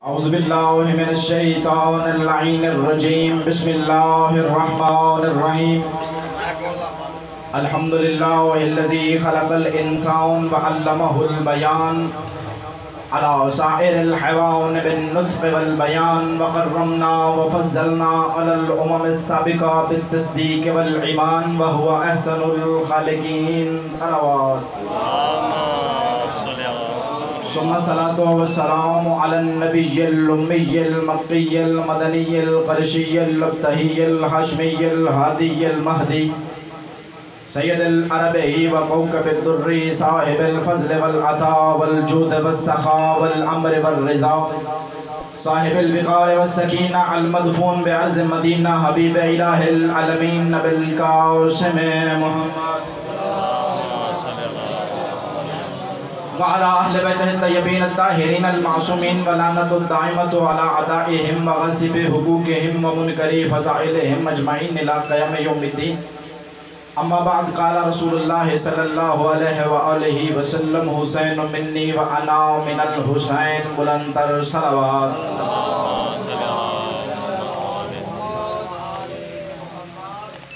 اعوذ باللہ من الشیطان اللعین الرجیم بسم اللہ الرحمن الرحیم الحمدللہ الذی خلق الانسان وعلمہ البیان على سائر الحیوان بالنطق والبیان وقرمنا وفضلنا على الامم السابقہ بالتصدیق والایمان وهو احسن الخالقین صلوات ثم الصلاة والسلام على النبي الأمي المكي المدني القرشي الابتهي الهاشمي الهادي المهدي سيد العربي وكوكب الدر صاحب الفضل والعطاء والجود والسخاء والأمر والرضا صاحب الوقار والسكينة المدفون بعرض مدينة حبيب إله العالمين بالقاسم محمد وعلى أهل بيته الطيبين الطاهرين المعصومين ولعنة الدائمة على أعدائهم وغصب حقوقهم ومنكر فضائلهم أجمعين إلى قيام يوم الدين أما بعد قال رسول الله صلى الله عليه وآله وسلم حسين مني وأنا من الحسين بلندر صلوات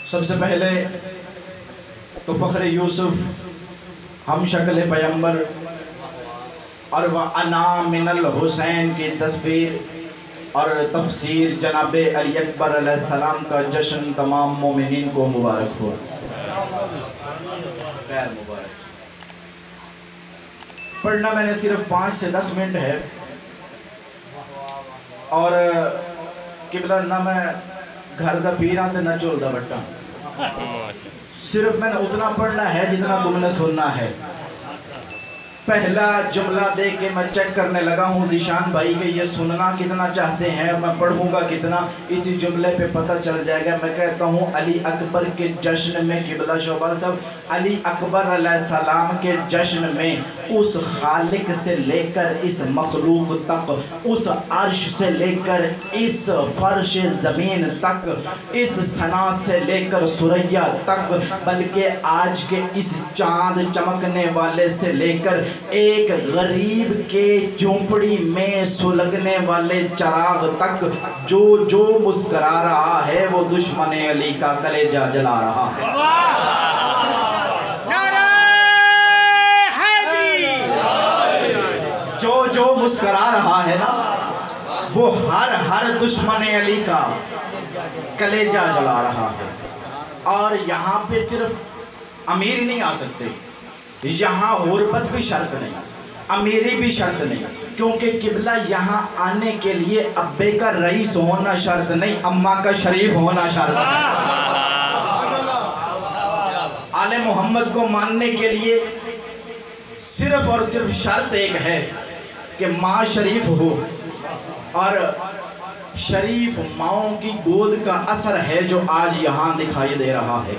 سب سے پہلے تو فخر یوسف ہم شکل پیغمبر اور وَأَنَا مِنَ الْحُسَيْن کی تصویر اور تفسیر جناب علی اکبر علیہ السلام کا جشن تمام مومنین کو مبارک ہو خیر مبارک پڑھنا میں نے صرف 5 سے 10 منٹ ہے اور قبلہ نہ میں گھر دا پیران تے نہ چول دا بٹا صرف میں نے اتنا پڑھنا ہے جتنا تم نے سننا ہے پہلا جملہ دیکھ کے میں چیک کرنے لگا ہوں ذیشان بھائی کہ یہ سننا کتنا چاہتے ہیں میں پڑھوں گا کتنا اسی جملے پہ پتہ چل جائے گا میں کہتا ہوں علی اکبر کے جشن میں قبلہ شعبہ صاحب علی اکبر علیہ السلام کے جشن میں اس خالق سے لے کر اس مخلوق تک اس عرش سے لے کر اس فرش زمین تک اس ثنا سے لے کر ثریا تک بلکہ آج کے اس چاند چمکنے والے سے لے کر ایک غریب کے جھونپڑی میں سلگنے والے چراغ تک جو مسکرا رہا ہے وہ دشمن علی کا کلیجہ جلا رہا ہے جو مسکرا رہا ہے نا وہ ہر دشمن علی کا کلیجہ جلا رہا ہے اور یہاں پہ صرف امیر نہیں آ سکتے یہاں غربت بھی شرط نہیں امیری بھی شرط نہیں کیونکہ قبلہ یہاں آنے کے لیے ابے کا رئیس ہونا شرط نہیں اماں کا شریف ہونا شرط نہیں آل محمد کو ماننے کے لیے صرف اور صرف شرط ایک ہے کہ ماں شریف ہو اور شریف ماؤں کی گود کا اثر ہے جو آج یہاں دکھائی دے رہا ہے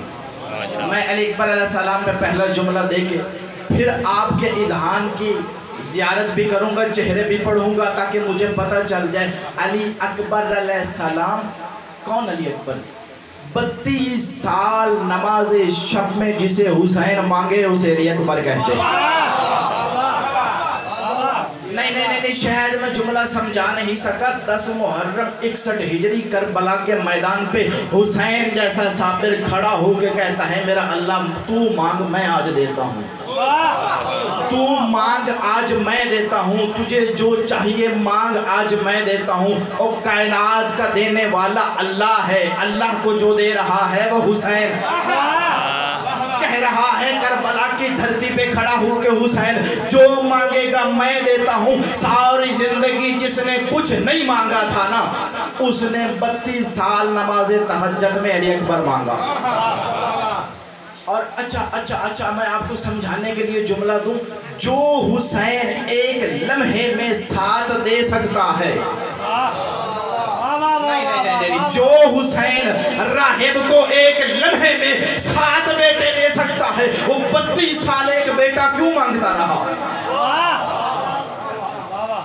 میں علی اکبر علیہ السلام میں پہلا جملہ دے کے پھر آپ کے اذہان کی زیارت بھی کروں گا چہرے بھی پڑھوں گا تاکہ مجھے پتہ چل جائے علی اکبر علیہ السلام کون علی اکبر 32 سال نماز شب میں جسے حسین مانگے اسے علی اکبر کہتے ہیں نہیں شاید میں جملہ سمجھا نہیں سکا 10 محرم 61 ہجری کربلا کے میدان پہ حسین جیسا صابر کھڑا ہو کے کہتا ہے میرا اللہ تو مانگ میں آج دیتا ہوں تو مانگ آج میں دیتا ہوں تجھے جو چاہیے مانگ آج میں دیتا ہوں اور کائنات کا دینے والا اللہ ہے اللہ کو جو دے رہا ہے وہ حسین کہہ رہا ہے کربلا کی دھرتی پہ کھڑا ہو کے حسین جو مانگے گا میں دیتا ہوں ساری زندگی جس نے کچھ نہیں مانگا تھا نا اس نے 32 سال نماز تہجد میں علی اکبر مانگا اور اچھا میں آپ کو سمجھانے کے لیے جملہ دوں جو حسین ایک لمحے میں ساتھ دے سکتا ہے جو حسین راہب کو ایک لمحے میں 7 بیٹے دے سکتا ہے وہ 32 سال ایک بیٹا کیوں مانگتا رہا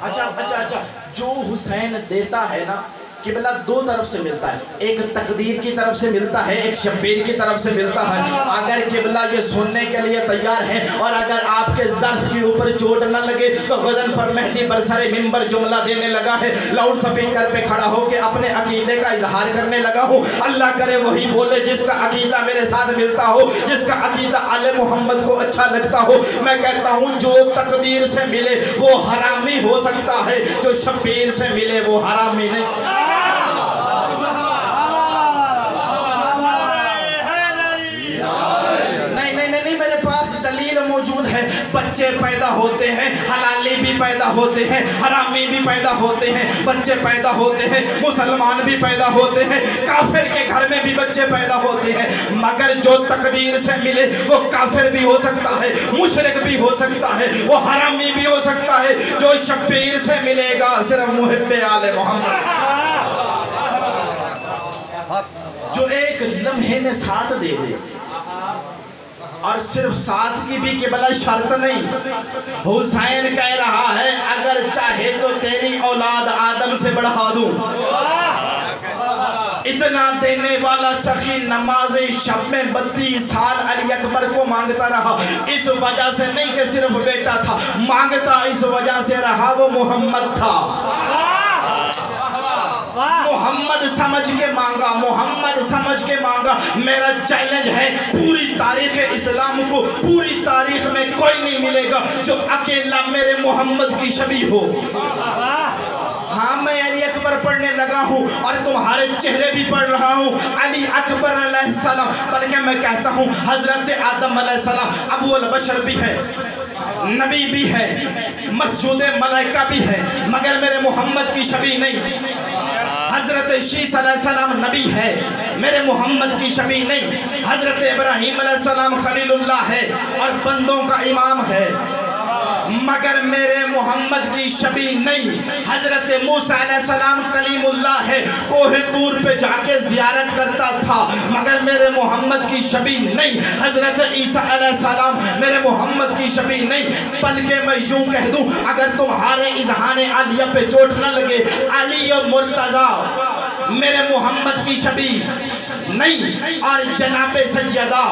اچھا جو حسین دیتا ہے نا قبلہ دو طرف سے ملتا ہے، ایک تقدیر کی طرف سے ملتا ہے، ایک شبیر کی طرف سے ملتا ہے۔ اگر قبلہ یہ سننے کے لیے تیار ہے اور اگر آپ کے ظرف کے اوپر چوٹ نہ لگے تو غضنفر مہدی برسر ممبر جملہ دینے لگا ہے، لاؤڈ سپیکر پہ کھڑا ہو کے اپنے عقیدے کا اظہار کرنے لگا ہوں۔ اللہ کرے وہی بولے جس کا عقیدہ میرے ساتھ ملتا ہو، جس کا عقیدہ آل محمد کو اچھا لگتا ہو۔ میں کہتا ہوں جو تقدیر سے ملے وہ حرامی ہو سکتا ہے، جو شبیر سے ملے وہ حرامی نہیں۔ میرے پاس دلیل موجود ہے، بچے پیدا ہوتے ہیں، حلالی بھی پیدا ہوتے ہیں، حرامی بھی پیدا ہوتے ہیں، بچے پیدا ہوتے ہیں، مسلمان بھی پیدا ہوتے ہیں، کافر کے گھر میں بھی بچے پیدا ہوتے ہیں، مگر جو تقدیر سے ملے وہ کافر بھی ہو سکتا ہے، مشرک بھی ہو سکتا ہے، وہ حرامی بھی ہو سکتا ہے۔ جو شبیر سے ملے گا صرف محب آل محمد، جو ایک لمحے میں ساتھ دے دے، اور صرف ساتھ کی بھی قبلہ شرط نہیں۔ حسین کہہ رہا ہے اگر چاہے تو تیری اولاد آدم سے بڑھا دوں۔ اتنا دینے والا سخی نماز شب میں 32 سال علی اکبر کو مانگتا رہا، اس وجہ سے نہیں کہ صرف بیٹا تھا، مانگتا اس وجہ سے رہا وہ محمد تھا۔ محمد سمجھ کے مانگا، محمد سمجھ کے مانگا۔ میرا چیلنج ہے پوری تاریخ اسلام کو، پوری تاریخ میں کوئی نہیں ملے گا جو اکیلا میرے محمد کی شبیہ ہو۔ ہاں میں علی اکبر پڑھنے لگا ہوں اور تمہارے چہرے بھی پڑھ رہا ہوں، علی اکبر علیہ السلام، بلکہ میں کہتا ہوں حضرت آدم علیہ السلام ابو البشر بھی ہے، نبی بھی ہے، مسجود ملائکہ بھی ہے، مگر میرے محمد کی شبیہ نہیں۔ حضرت شیس علیہ السلام نبی ہے، میرے محمد کی شبیہ نہیں۔ حضرت ابراہیم علیہ السلام خلیل اللہ ہے اور بندوں کا امام ہے، مگر میرے محمد کی شبیہ نہیں۔ حضرت موسیٰ علیہ السلام کلیم اللہ ہے، کوہ طور پہ جا کے زیارت کرتا تھا، مگر میرے محمد کی شبیہ نہیں۔ حضرت عیسیٰ علیہ السلام میرے محمد کی شبیہ نہیں، بلکہ میں یوں کہہ دوں اگر تمہارے اذہان عالیہ پہ چوٹ نہ لگے، علی و مرتضیٰ میرے محمد کی شبیہ نہیں، اور جناب سیدہ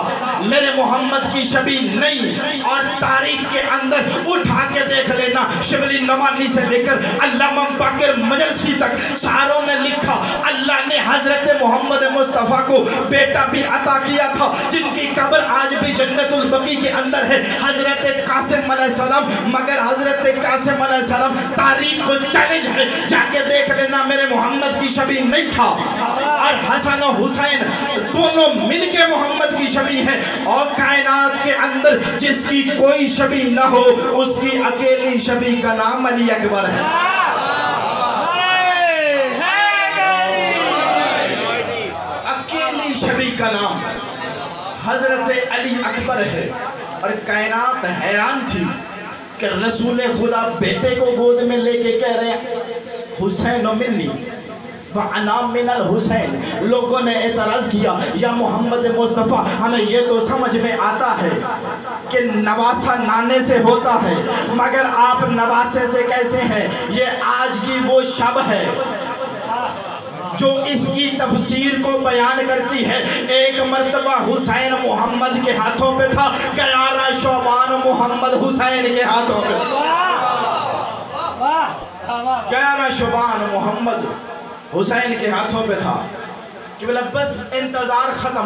میرے محمد کی شبیہ نہیں۔ اور تاریخ کے اندر اٹھا کے دیکھ لینا، شبلی نوانی سے لے کر علامہ باقر مجلسی تک ساروں نے لکھا اللہ نے حضرت محمد مصطفیٰ کو بیٹا بھی عطا کیا تھا، جن کی قبر آج بھی جنت البقیع کے اندر ہے، حضرت قاسم علیہ السلام۔ مگر حضرت قاسم علیہ السلام تاریخ کو چیلنج ہے، جا کے دیکھ لینا میرے محمد کی شبیہ نہیں تھا، اور حسن و حسین دونوں مل کے محمد کی شبیہ ہے۔ اور کائنات کے اندر جس کی کوئی شبیہ نہ ہو اس کی اکیلی شبیہ کا نام علی اکبر ہے۔ اکیلی شبیہ کا نام حضرت علی اکبر ہے۔ اور کائنات حیران تھی کہ رسول خدا بیٹے کو گود میں لے کے کہہ رہے ہیں حسین و منی وَعَنَا مِنَ الْحُسَيْنِ۔ لوگوں نے اعتراض کیا یا محمد مصطفیٰ ہمیں یہ تو سمجھ میں آتا ہے کہ نواسہ نانے سے ہوتا ہے، مگر آپ نواسے سے کیسے ہیں؟ یہ آج کی وہ شب ہے جو اس کی تفسیر کو بیان کرتی ہے۔ ایک مرتبہ حسین محمد کے ہاتھوں پہ تھا، 11 شعبان محمد حسین کے ہاتھوں پہ، 11 شعبان محمد حسین کے ہاتھوں پہ تھا کہ بس انتظار ختم،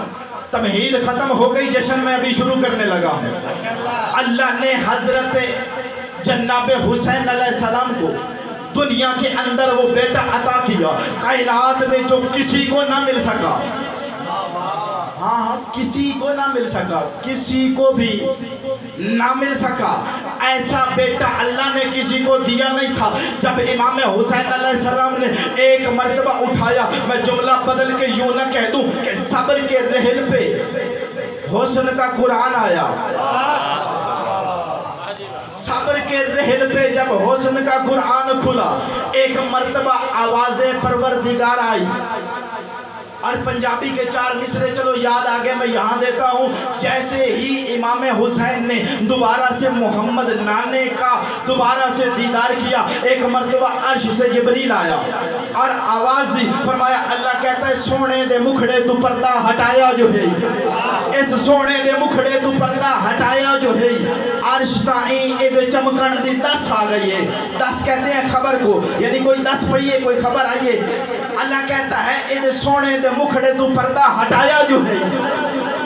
تمہید ختم ہو گئی، جشن میں ابھی شروع کرنے لگا ہوں۔ اللہ نے حضرت جناب حسین علیہ السلام کو دنیا کے اندر وہ بیٹا عطا کیا، کائنات میں جو کسی کو نہ مل سکا، ہاں کسی کو نہ مل سکا، کسی کو بھی نہ مل سکا، ایسا بیٹا اللہ نے کسی کو دیا نہیں تھا۔ جب امام حسین علیہ السلام نے ایک مرتبہ اٹھایا، میں جملہ بدل کے یوں نہ کہہ دوں کہ صبر کے رحل پہ حسن کا قرآن آیا، صبر کے رحل پہ جب حسن کا قرآن کھلا، ایک مرتبہ آواز پروردگار آئی، اور پنجابی کے 4 مصرے چلو یاد آگے میں یہاں دیتا ہوں. جیسے ہی امام حسین نے دوبارہ سے محمد نانے کا دوبارہ سے دیدار کیا, ایک مرتبہ عرش سے جبریل آیا اور آواز دی, فرمایا اللہ کہتا ہے سونے دے مکھڑے تو پردہ ہٹایا جو ہے, اس سونے دے مکھڑے تو پردہ ہٹایا جو ہے, عرش تائیں اے چمکن دی 10 آ گئی ہے. 10 کہتے ہیں خبر کو, یعنی کوئی 10 پہیے کوئی خبر آئیے. اللہ کہتا ہے اے سونے دے مکھڑے تو پردہ ہٹایا جو ہے,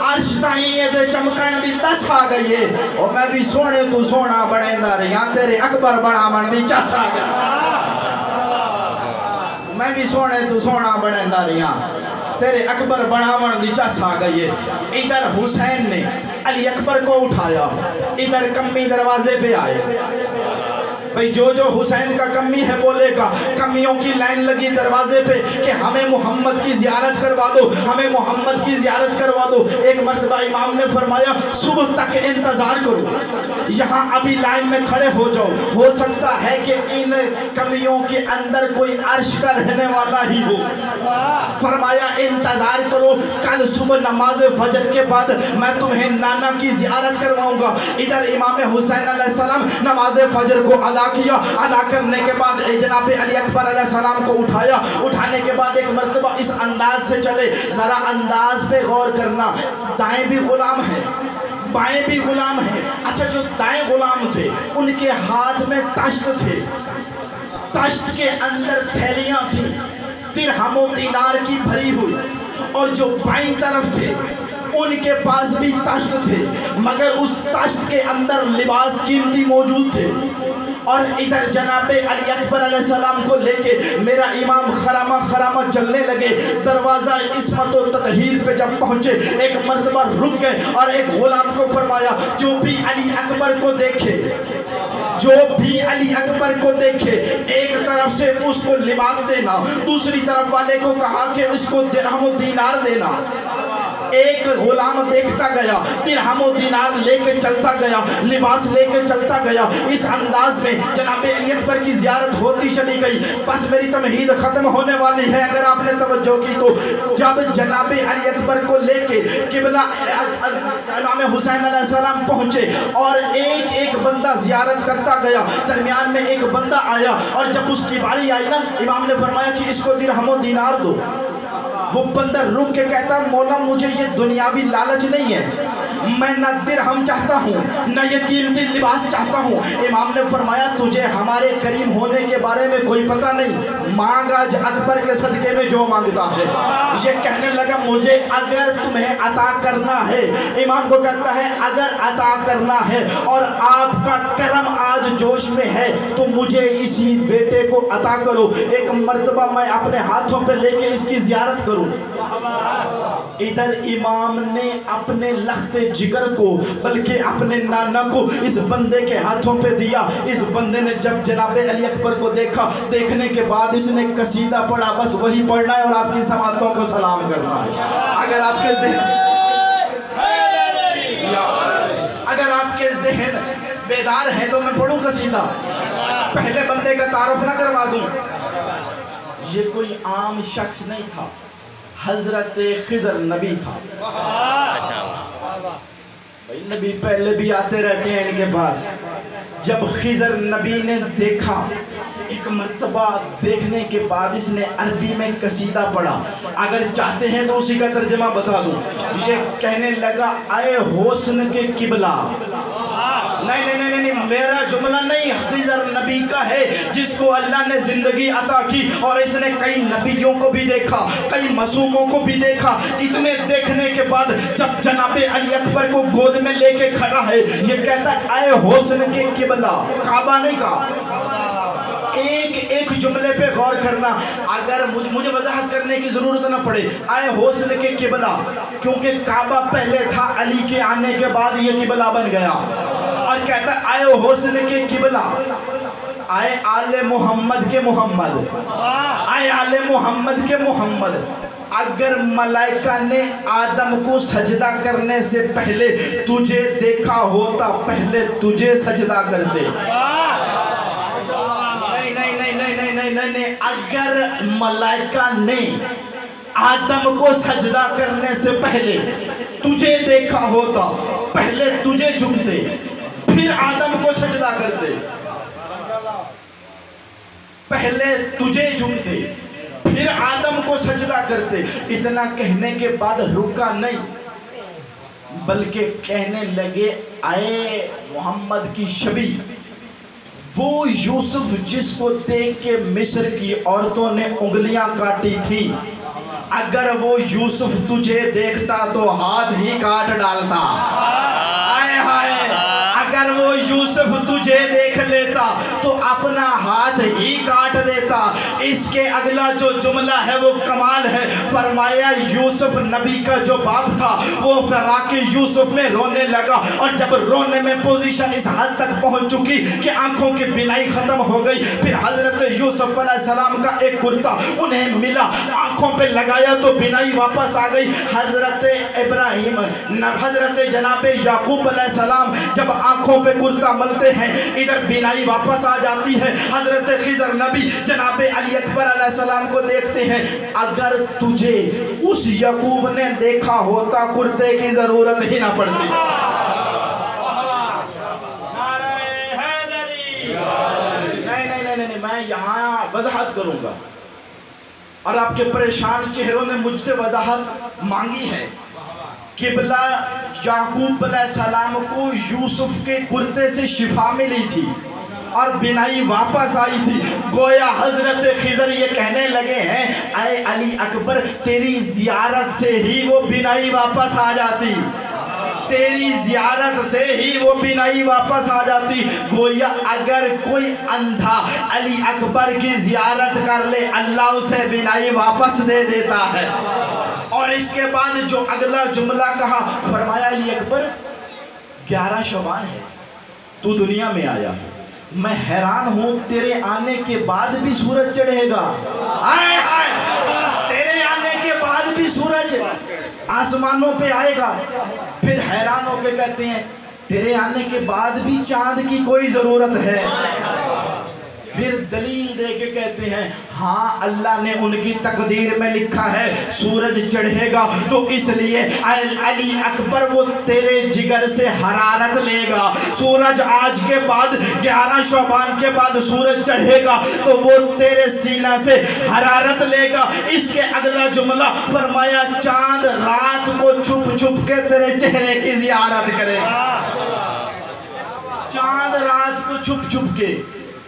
عرش تائیں اے چمکن دی 10 آ گئی ہے. اور میں بھی سونے تو سونا بڑے دا رہا, تیرے اکبر بڑا من دی 10 آ گئی. میں بھی سونے تو سونا بڑے دا رہا, تیرے اکبر بناون دی 10 آ گئی ہے. ادھر حسین نے علی اکبر کو اٹھایا, ادھر کمی دروازے پہ آئے. بھئی جو حسین کا کمی ہے بولے گا, کمیوں کی لائن لگی دروازے پہ کہ ہمیں محمد کی زیارت کروا دو, ہمیں محمد کی زیارت کروا دو. ایک مرتبہ امام نے فرمایا صبح تک انتظار کرو, یہاں ابھی لائن میں کھڑے ہو جاؤ, ہو سکتا ہے کہ ان کمیوں کے اندر کوئی عرش کا رہنے والا ہی ہو. فرمایا انتظار کرو, کل صبح نماز فجر کے بعد میں تمہیں نانا کی زیارت کرواؤں گا. ادھر امام حسین علیہ السلام نماز فجر کو ادا کیا, ادا کرنے کے بعد جناب علی اکبر علیہ السلام کو اٹھایا. اٹھانے کے بعد ایک مرتبہ اس انداز سے چلے, ذرا انداز پہ غور کرنا. دائیں بھی غلام ہیں, بائیں بھی غلام ہیں. اچھا جو دائیں غلام تھے ان کے ہاتھ میں تشت تھے, تشت کے اندر تھیلیاں تھیں درہم و دینار کی بھری ہوئی, اور جو بائیں طرف تھے ان کے پاس بھی تشت تھے, مگر اس تشت کے اندر لباس قیمتی موجود تھے. اور ادھر جناب علی اکبر علیہ السلام کو لے کے میرا امام خرامہ خرامہ چلنے لگے. دروازہ عصمت و تطہیر پہ جب پہنچے ایک مرتبہ رک گئے اور ایک غلام کو فرمایا جو بھی علی اکبر کو دیکھے, جو بھی علی اکبر کو دیکھے ایک طرف سے اس کو لباس دینا, دوسری طرف والے کو کہا کہ اس کو درہم و دینار دینا. ایک غلام دیکھتا گیا, درہم و دینار لے کے چلتا گیا, لباس لے کے چلتا گیا. اس انداز میں جناب علی اکبر کی زیارت ہوتی چلی گئی. بس میری تمہید ختم ہونے والی ہے اگر آپ نے توجہ کی تو. جب جناب علی اکبر کو لے کے قبلہ امام حسین علیہ السلام پہنچے اور ایک ایک بندہ زیارت کرتا گیا, درمیان میں ایک بندہ آیا اور جب اس کی باری آئی نا, امام نے فرمایا کہ اس کو درہم و دینار دو. وہ بندہ رک کے کہتا مولا مجھے یہ دنیاوی لالچ نہیں ہے, میں نہ درہم چاہتا ہوں نہ یہ قیمتی لباس چاہتا ہوں. امام نے فرمایا تجھے ہمارے کریم ہونے کے بارے میں کوئی پتہ نہیں, مانگ آج اکبر کے صدقے میں جو مانگتا ہے. یہ کہنے لگا مجھے اگر تمہیں عطا کرنا ہے, امام کو کہتا ہے اگر عطا کرنا ہے اور آپ کا کرم آج جوش میں ہے تو مجھے اسی بیٹے کو عطا کرو. ایک مرتبہ میں اپنے ہاتھوں پہ لے کے اس کی زیارت کروں. ادھر امام نے اپنے لخت جگر کو بلکہ اپنے نانا کو اس بندے کے ہاتھوں پہ دیا. اس بندے نے جب جناب علی اکبر کو دیکھا, دیکھنے کے بعد اس نے قصیدہ پڑھا, بس وہی پڑھنا ہے اور آپ کی سماعتوں کو سلام کرنا ہے. اگر آپ کے ذہن بیدار ہیں تو میں پڑھوں قصیدہ, پہلے بندے کا تعارف نہ کروا دوں. یہ کوئی عام شخص نہیں تھا, حضرت خضر نبی تھا. نبی پہلے بھی آتے رہتے ہیں ان کے پاس. جب خضر نبی نے دیکھا, ایک مرتبہ دیکھنے کے بعد اس نے عربی میں قصیدہ پڑھا. اگر چاہتے ہیں تو اسی کا ترجمہ بتا دوں. یہ کہنے لگا اے حسن کے قبلہ, نہیں میرا جملہ نہیں, خضر نبی کا ہے جس کو اللہ نے زندگی عطا کی اور اس نے کئی نبیوں کو بھی دیکھا, کئی معصوموں کو بھی دیکھا. اتنے دیکھنے کے بعد جب جناب علی اکبر کو گود میں لے کے کھڑا ہے, یہ کہتا ہے اے حسن کے قبلہ, کعبہ نہیں کہا. ایک ایک جملے پہ غور کرنا, اگر مجھے وضاحت کرنے کی ضرورت نہ پڑے. اے حسن کے قبلہ, کیونکہ کعبہ پہلے تھا, علی کے آنے کے بعد یہ قبلہ بن گیا. اور کہتا ہے اے حسن کے قبلہ, اے آل محمد کے محمد, اے آل محمد کے محمد. اگر ملائکہ نے آدم کو سجدہ کرنے سے پہلے تجھے دیکھا ہوتا, پہلے تجھے سجدہ کرتے. نہیں, اگر ملائکہ نے آدم کو سجدہ کرنے سے پہلے تجھے دیکھا ہوتا پہلے تجھے جھکتے پھر آدم کو سجدہ کرتے، پہلے تجھے جھکتے پھر آدم کو سجدہ کرتے۔ اتنا کہنے کے بعد رکا نہیں بلکہ کہنے لگے اے محمد کی شبیہ، وہ یوسف جس کو دیکھ کے مصر کی عورتوں نے انگلیاں کاٹی تھی، اگر وہ یوسف تجھے دیکھتا تو ہاتھ ہی کاٹ ڈالتا۔ آئے ہائے، اگر وہ یوسف تجھے دیکھ لیتا تو اپنا ہاتھ ہی کاٹ دیتا۔ اس کے اگلا جو جملہ ہے وہ کمال ہے، فرمایا یوسف نبی کا جو باپ تھا وہ فراق یوسف میں رونے لگا، اور جب رونے میں پوزیشن اس حد تک پہنچ چکی کہ آنکھوں کی بینائی ختم ہو گئی، پھر حضرت یوسف علیہ السلام کا ایک کرتا انہیں ملا، آنکھوں پہ لگایا تو بینائی واپس آ گئی۔ حضرت ابراہیم حضرت جناب یعقوب علیہ السلام جب آنکھوں پہ کرتا ملتے ہیں ادھر بینائی واپس آ جاتی ہے۔ حضرت خضر نبی جناب علی اکبر علیہ السلام کو دیکھتے ہیں، اگر تجھے اس یعقوب نے دیکھا ہوتا کرتے کی ضرورت ہی نہ پڑتی۔ نہیں، میں یہاں وضاحت کروں گا، اور آپ کے پریشان چہروں نے مجھ سے وضاحت مانگی ہے۔ قبلہ یعقوب علیہ السلام کو یوسف کے کرتے سے شفا ملی تھی اور بینائی واپس آئی تھی، گویا حضرت خضر یہ کہنے لگے ہیں اے علی اکبر تیری زیارت سے ہی وہ بینائی واپس آ جاتی، تیری زیارت سے ہی وہ بینائی واپس آ جاتی۔ گویا اگر کوئی اندھا علی اکبر کی زیارت کر لے اللہ اسے بینائی واپس دے دیتا ہے۔ اور اس کے بعد جو اگلا جملہ کہا، فرمایا علی اکبر 11 شعبان ہے، تو دنیا میں آیا ہے، میں حیران ہوں تیرے آنے کے بعد بھی سورج چڑھے گا، آئے آئے تیرے آنے کے بعد بھی سورج آسمانوں پہ آئے گا۔ پھر حیران ہو کے کہتے ہیں تیرے آنے کے بعد بھی چاند کی کوئی ضرورت ہے؟ پھر دلیل دے کے کہتے ہیں ہاں اللہ نے ان کی تقدیر میں لکھا ہے سورج چڑھے گا، تو اس لیے علی اکبر وہ تیرے جگر سے حرارت لے گا۔ سورج آج کے بعد 11 شعبان کے بعد سورج چڑھے گا تو وہ تیرے سینہ سے حرارت لے گا۔ اس کے اگلا جملہ فرمایا چاند رات کو چھپ چھپ کے تیرے چہرے کی زیارت کرے گا، چاند رات کو چھپ چھپ کے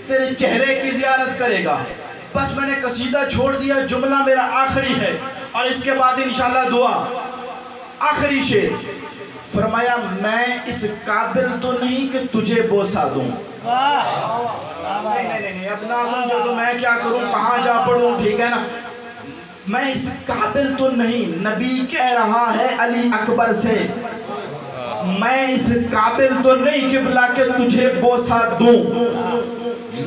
تیرے چہرے کی زیارت کرے گا۔ بس میں نے قصیدہ چھوڑ دیا، جملہ میرا آخری ہے اور اس کے بعد انشاءاللہ دعا۔ آخری شعر فرمایا میں اس قابل تو نہیں کہ تجھے بوسا دوں، نہیں اب نہ سمجھو تو میں کیا کروں، کہاں جا پڑوں، ٹھیک ہے نا، میں اس قابل تو نہیں، نبی کہہ رہا ہے علی اکبر سے، میں اس قابل تو نہیں قبلہ کہ تجھے بوسا دوں،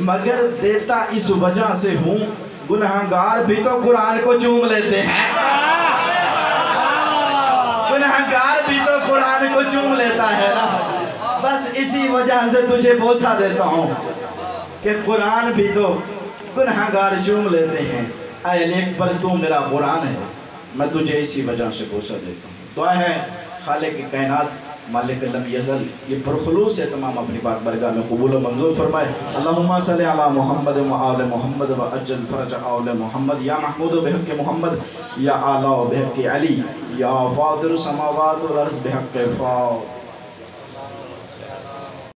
مگر دیتا اس وجہ سے ہوں گناہگار بھی تو قرآن کو چوم لیتے ہیں، گناہگار بھی تو قرآن کو چوم لیتا ہے نا، بس اسی وجہ سے تجھے بوسا دیتا ہوں کہ قرآن بھی تو گناہگار چوم لیتے ہیں۔ اے علی اکبر تو میرا قرآن ہے، میں تجھے اسی وجہ سے بوسا دیتا ہوں۔ دعا ہے خالق کائنات مالک لم یزل یہ پرخلوص ہے تمام اپنی بات برگاہ میں قبول و منظور فرمائے۔ اللہم صلی علی محمد و آل محمد و اجل فرج آل محمد، یا محمود بحق محمد، یا اعلیٰ بحق علی، یا فاطر السماوات والارض بحق فاطر